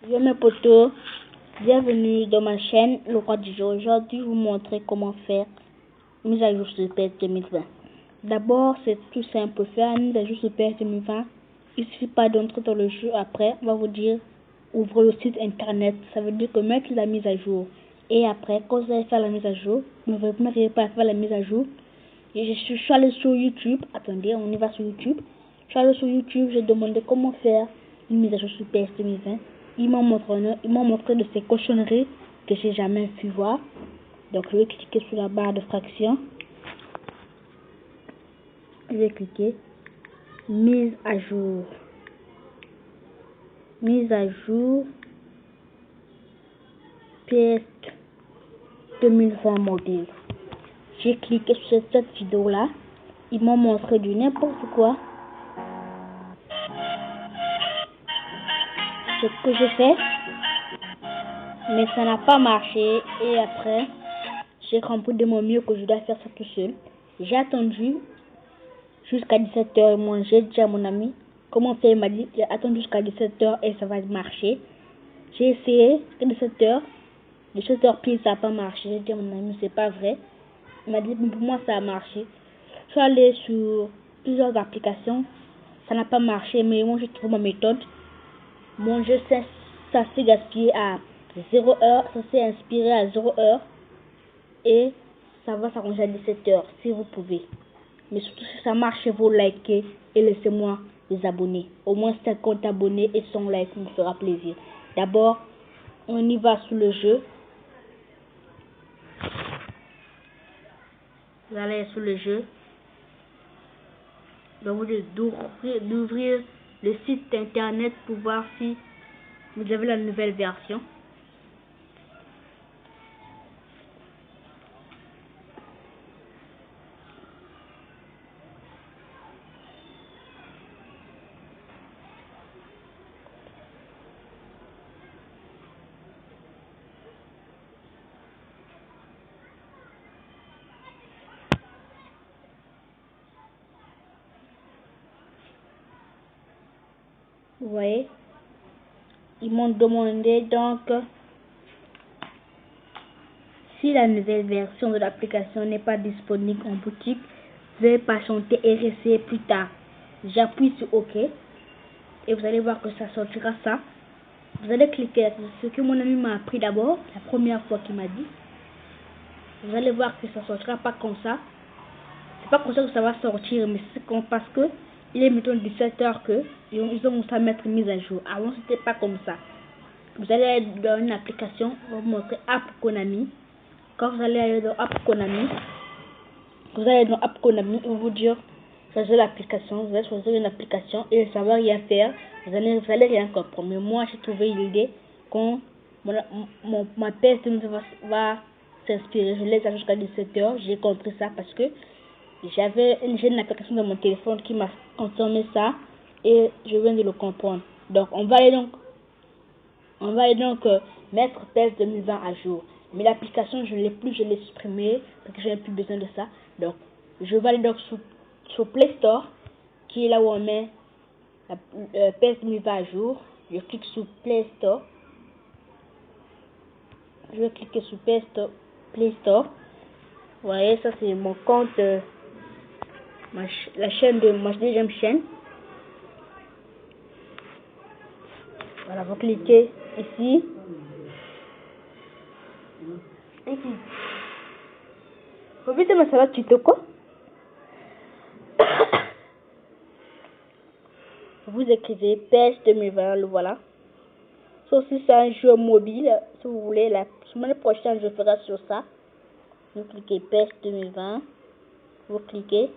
Yo mes potos, bienvenue dans ma chaîne Le Roi du Jeu. Aujourd'hui, je vais vous montrer comment faire mise à jour sur PS 2020. D'abord, c'est tout simple. Faire une mise à jour sur PS 2020, il suffit pas d'entrer dans le jeu. Après, on va vous dire ouvre le site internet. Ça veut dire que mettre la mise à jour. Et après, quand vous allez faire la mise à jour, vous n'arrivez pas à faire la mise à jour. Et je suis allé sur YouTube. Attendez, on y va sur YouTube. Je suis allé sur YouTube, j'ai demandé comment faire une mise à jour sur PS 2020. Ils m'ont montré de ces cochonneries que j'ai jamais pu voir. Donc je vais cliquer sur la barre de fraction. Je vais cliquer mise à jour. Mise à jour PS 2020 modèle. J'ai cliqué sur cette vidéo là. Ils m'ont montré du n'importe quoi. Ce que j'ai fait, mais ça n'a pas marché. Et après, j'ai compris de mon mieux que je dois faire ça tout seul. J'ai attendu jusqu'à 17h. Moi, j'ai dit à mon ami comment faire. Il m'a dit attends jusqu'à 17h et ça va marcher. J'ai essayé à 17h. 17h pile, ça n'a pas marché. J'ai dit à mon ami c'est pas vrai. Il m'a dit pour moi ça a marché. Je suis allé sur plusieurs applications. Ça n'a pas marché, mais moi j'ai trouvé ma méthode. Mon jeu ça s'est gaspillé à 0 heure, ça s'est inspiré à 0 heure et ça va s'arranger à 17h si vous pouvez. Mais surtout si ça marche, vous likez et laissez-moi les abonnés. Au moins 50 abonnés et 100 likes me fera plaisir. D'abord, on y va sur le jeu. Vous allez sur le jeu. Donc d'ouvrir le site internet pour voir si vous avez la nouvelle version. Vous voyez, ils m'ont demandé donc si la nouvelle version de l'application n'est pas disponible en boutique, veuillez patienter et réessayer plus tard. J'appuie sur OK et vous allez voir que ça sortira ça. Vous allez cliquer sur ce que mon ami m'a appris d'abord, la première fois qu'il m'a dit. Vous allez voir que ça sortira pas comme ça. C'est pas comme ça que ça va sortir, mais c'est comme parce que il est mettons 17h que ils ont commencé à mettre mise à jour. Avant c'était pas comme ça. Vous allez aller dans une application, on va vous montrer App Konami. Quand vous allez aller dans App Konami, ils vont vous dire choisir l'application. Vous allez choisir une application et ça va rien faire. Vous allez rien comprendre. Mais moi j'ai trouvé l'idée quand ma PS va s'inspirer. Je laisse jusqu'à 17h. J'ai compris ça parce que j'ai une application dans mon téléphone qui m'a consommé ça et je viens de le comprendre. Donc on va aller donc mettre PS 2020 à jour. Mais l'application je l'ai plus, je l'ai supprimée parce que je n'ai plus besoin de ça. Donc je vais aller donc sur Play Store qui est là où on met la PS 2020 à jour. Je clique sur Play Store. Je vais cliquer sur Play Store. Vous voyez, ça c'est mon compte, la chaîne de ma deuxième chaîne. Voilà, vous cliquez ici. Ici. Vous vite ma salade tuto quoi? Vous écrivez PS 2020, le voilà. Sauf si c'est un jeu mobile, si vous voulez, la semaine prochaine je ferai sur ça. Vous cliquez PS 2020. Vous cliquez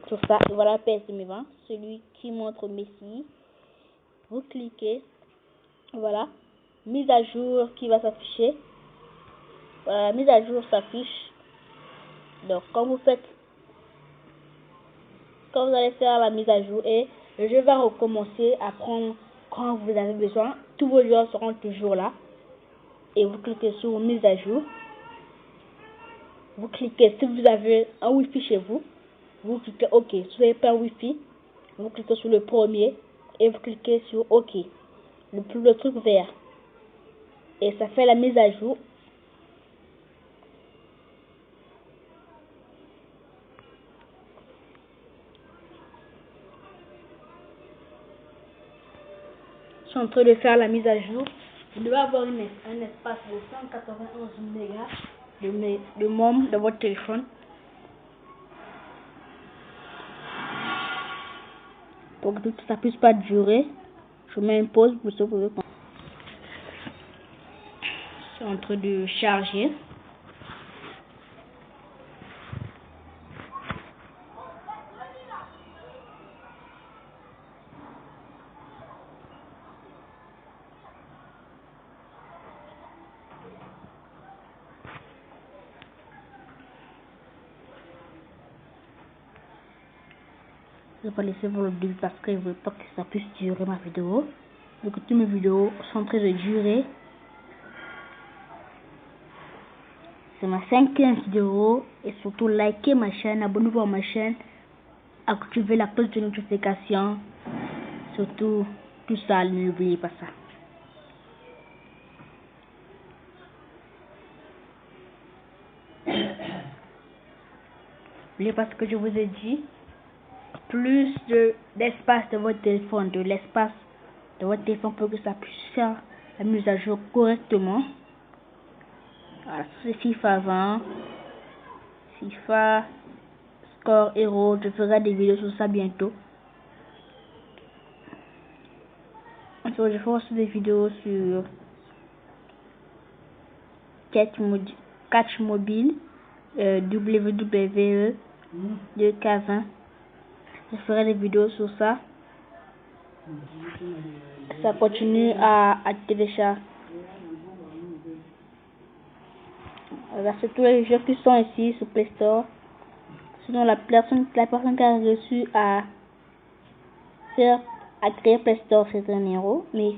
sur ça. Et voilà PS 2020, celui qui montre Messi. Vous cliquez. Voilà. Mise à jour qui va s'afficher. Voilà, la mise à jour s'affiche. Donc quand vous allez faire la mise à jour et le jeu va recommencer à prendre quand vous avez besoin, tous vos joueurs seront toujours là. Et vous cliquez sur mise à jour. Vous cliquez si vous avez un Wi-Fi chez vous. Vous cliquez OK. Si vous n'avez pas un Wi-Fi, vous cliquez sur le premier et vous cliquez sur OK. Le truc vert. et ça fait la mise à jour. Je suis en train de faire la mise à jour. Vous devez avoir un espace de 191 mégas de môme de votre téléphone. Pour que ça puisse pas durer, je mets une pause pour ça. C'est en train de charger. Je vais pas laisser pour le début parce que je veux pas que ça puisse durer ma vidéo. Donc toutes mes vidéos sont en train de durer. C'est ma 5e vidéo et surtout likez ma chaîne, abonnez-vous à ma chaîne, activez la cloche de notification, surtout tout ça, n'oubliez pas ça. N'oubliez pas ce que je vous ai dit. Plus d'espace de votre téléphone, pour que ça puisse faire la mise à jour correctement. Voilà, c'est FIFA 20, FIFA, Score Hero, je ferai des vidéos sur ça bientôt. Je ferai aussi des vidéos sur Catch Mobile, WWE 2K20. Je ferai des vidéos sur ça. Ça continue à télécharger. Voilà, c'est tous les jeux qui sont ici sur Play Store. Sinon, la personne qui a reçu à créer Play Store, c'est un héros. Mais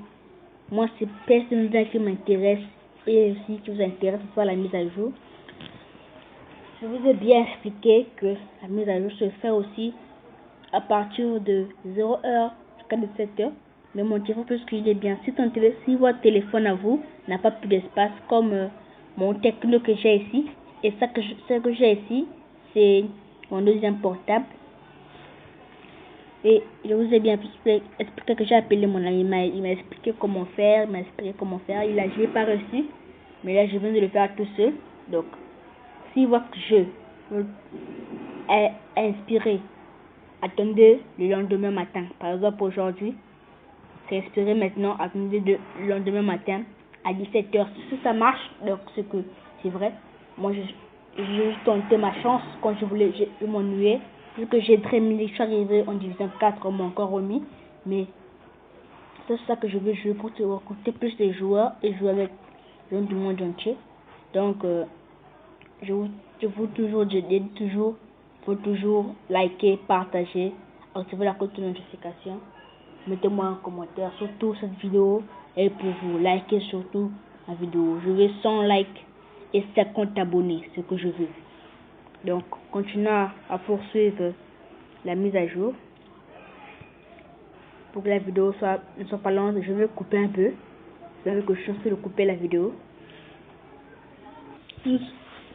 moi, c'est personnellement qui m'intéresse et aussi qui vous intéresse pour faire la mise à jour. Je vous ai bien expliqué que la mise à jour se fait aussi à partir de 0h jusqu'à 17h. Mais mon téléphone peut scrire bien. Si votre téléphone à vous n'a pas plus d'espace comme mon Tecno que j'ai ici, et ce que j'ai ici, c'est mon deuxième portable. Et je vous ai bien expliqué que j'ai appelé mon ami, il m'a expliqué comment faire, je n'ai pas reçu, mais là je viens de le faire tout seul. Donc, si votre jeu est inspiré, attendez le lendemain matin. Par exemple, aujourd'hui, c'est inspiré maintenant, attendez le lendemain matin à 17h. Si ça marche, donc c'est vrai. Moi, j'ai tenté ma chance quand je m'ennuyais. Vu que j'ai terminé, je suis arrivé en division 4, on m'a encore remis. Mais c'est ça que je veux jouer pour recruter plus de joueurs et jouer avec les gens du monde entier. Donc, je dis toujours, faut toujours liker, partager, activer la cloche de notification. Mettez-moi un commentaire, surtout cette vidéo est pour vous. Likez surtout la vidéo. Je veux 100 likes et 50 abonnés, ce que je veux. Donc, continuez à poursuivre la mise à jour. Pour que la vidéo ne soit pas lente, je vais couper un peu. Vous savez que je suis en train de couper la vidéo. Nous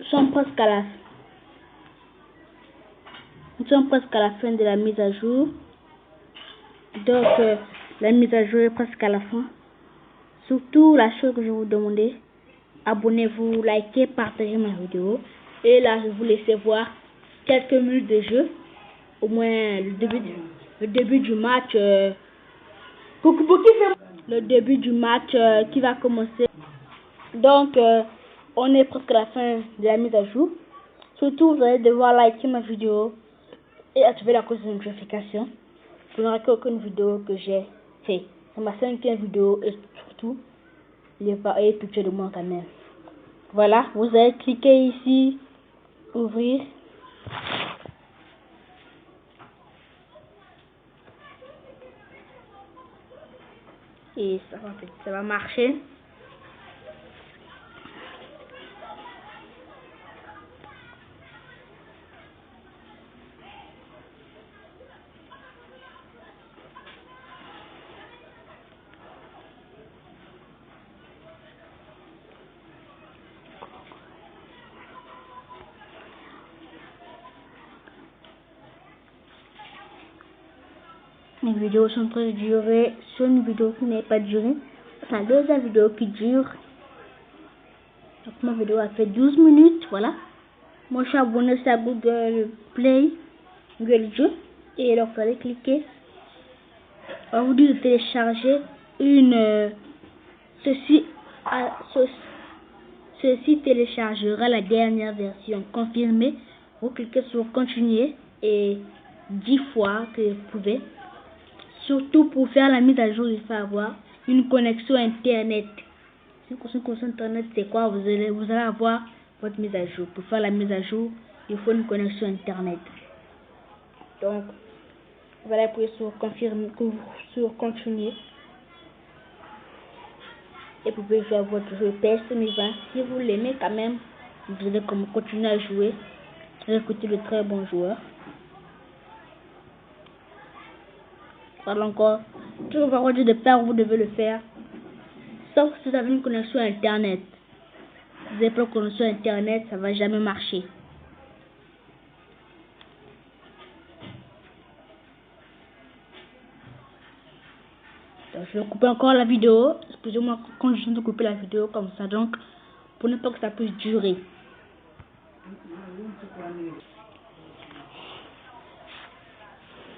sommes presque à la fin de la mise à jour. Donc, la mise à jour est presque à la fin. Surtout, la chose que je vous demandais, abonnez-vous, likez, partagez ma vidéo. Et là, je vous laisse voir quelques minutes de jeu. Au moins, le début du match. Le début du match qui va commencer. Donc, on est presque à la fin de la mise à jour. Surtout, vous allez devoir liker ma vidéo et activer la cloche de notification. Vous n'aurez qu'aucune vidéo que j'ai fait. C'est ma 5e vidéo et surtout, il n'y a pas eu picture de moi quand même. Voilà, vous allez cliquer ici, ouvrir. Et ça va marcher. Mes vidéos sont en train de durer sur une vidéo qui n'est pas durée. C'est la deuxième vidéo qui dure. Donc ma vidéo a fait 12 minutes, voilà. Moi je suis abonné sur Google Play, Google Jeux. Et donc vous allez cliquer. On va vous dire de télécharger ceci téléchargera la dernière version confirmée. Vous cliquez sur continuer et 10 fois que vous pouvez. Surtout pour faire la mise à jour, il faut avoir une connexion internet. Une connexion internet, c'est quoi? Vous allez avoir votre mise à jour. Pour faire la mise à jour, il faut une connexion internet. Donc, vous allez appuyer sur confirmer, sur continuer. Et vous pouvez jouer à votre jeu PS 2020. Si vous l'aimez quand même, vous allez continuer à jouer. Vous écoutez de très bons joueurs. Voilà encore. Tout ce qu'on va vous dire de faire, vous devez le faire. Sauf si vous avez une connexion internet. Si vous n'avez pas de connexion internet, ça ne va jamais marcher. Donc, je vais couper encore la vidéo. Excusez-moi quand je viens de couper la vidéo comme ça. Donc, pour ne pas que ça puisse durer.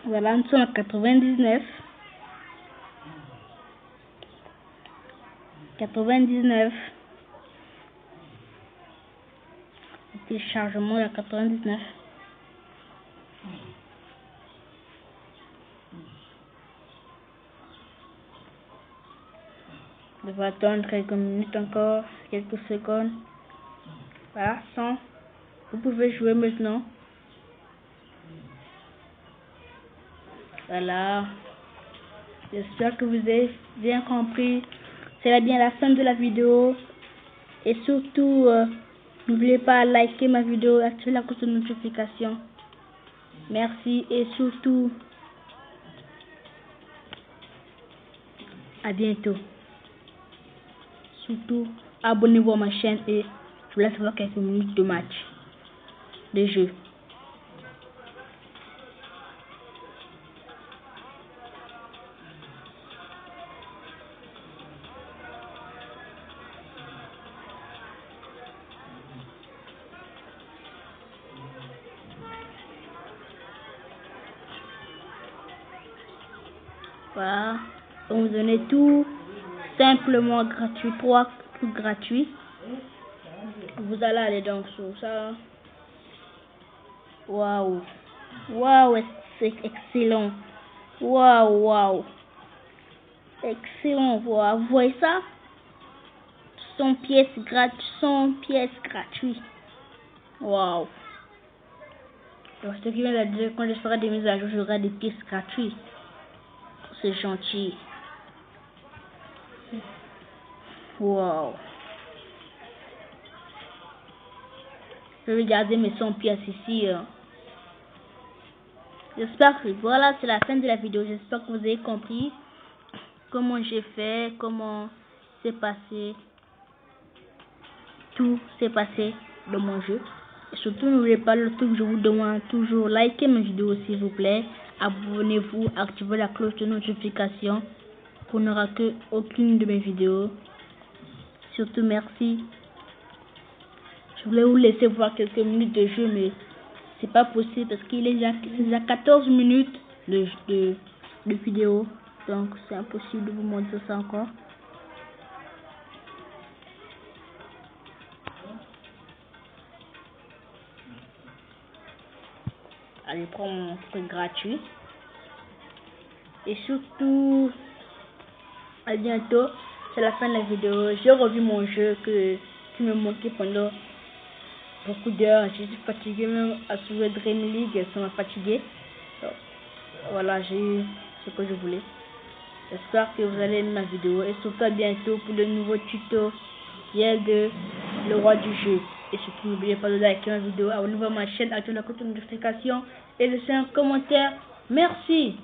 Voilà, nous sommes à 99. 99. Le téléchargement est à 99. Je vais attendre quelques minutes encore, quelques secondes. Voilà, 100. Vous pouvez jouer maintenant. Voilà. J'espère que vous avez bien compris. C'est bien la fin de la vidéo. Et surtout, n'oubliez pas à liker ma vidéo, activer la cloche de notification. Merci et surtout, à bientôt. Surtout, abonnez-vous à ma chaîne et je vous laisse voir quelques minutes de match, de jeu. Voilà, on vous donne tout simplement gratuit, 3 trucs gratuits. Vous allez aller donc sur ça. Waouh, waouh, c'est excellent. Waouh, waouh, excellent. Wow. Vous voyez ça? 100 pièces gratuites. Waouh. Donc ce qui vient de dire, quand je ferai des mises à jour, j'aurai des pièces gratuites. C'est gentil. Wow. Je vais garder mes 100 pièces ici. J'espère que voilà, c'est la fin de la vidéo. J'espère que vous avez compris comment j'ai fait, comment c'est passé. Tout s'est passé dans mon jeu. Et surtout, n'oubliez pas le truc que je vous demande toujours, likez mes vidéos s'il vous plaît. Abonnez-vous, activez la cloche de notification pour ne rater aucune de mes vidéos. Surtout, merci. Je voulais vous laisser voir quelques minutes de jeu, mais c'est pas possible parce qu'il est déjà 14 minutes de vidéo. Donc, c'est impossible de vous montrer ça encore. Allez, prends mon truc gratuit. Et surtout, à bientôt. C'est la fin de la vidéo. J'ai revu mon jeu qui me manquait pendant beaucoup d'heures. Je suis fatigué même à jouer Dream League. Ça m'a fatigué. Donc, voilà, j'ai eu ce que je voulais. J'espère que vous allez aimer ma vidéo. Et surtout à bientôt pour de nouveaux tutoriels de le roi du jeu. Et surtout, n'oubliez pas de liker ma vidéo, abonnez-vous à ma chaîne, activez la cloche de notification et laissez un commentaire. Merci.